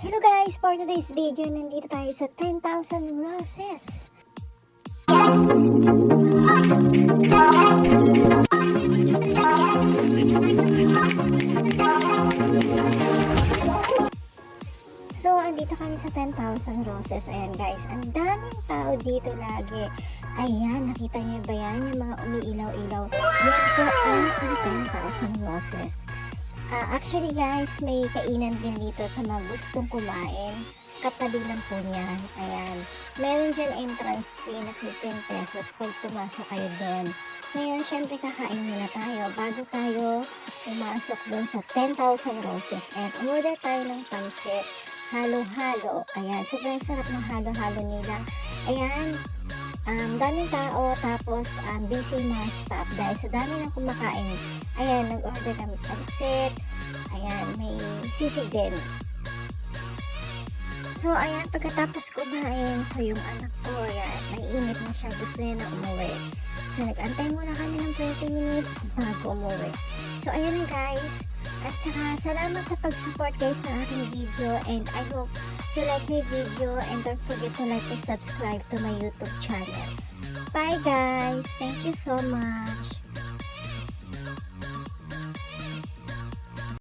Hello guys! For today's video, nandito tayo sa 10,000 Roses. So, andito kami sa 10,000 Roses. Ayan guys, ang daming tao dito lagi. Ayan, nakita niyo ba yan? Yung mga umiilaw-ilaw. Yan po ang 10,000 Roses. Actually guys, may kainan din dito sa mga gustong kumain. Katabi lang po niyan. Ayan. Meron dyan entrance fee na 15 pesos pag pumasok kayo doon. Ngayon, syempre kakain muna tayo bago tayo pumasok doon sa 10,000 Roses. And umorder tayo ng pansit. Halo-halo. Ayan. Sobrang sarap ng halo-halo nila. Ayan. Daming tao, tapos busy mga staff dahil sa dami ng kumakain. Ayan, nag-order kami pansit. Ayan, may sisig din. So, ayan, pagkatapos kumain, so yung anak ko, ayan, naiinip na siya, gusto niya na umuwi. So, nag-antay muna kami ng 20 minutes bago umuwi. So, ayan na guys. At saka, salamat sa pag-support guys ng aking video, and I hope you like my video, and don't forget to like and subscribe to my YouTube channel. Bye guys! Thank you so much!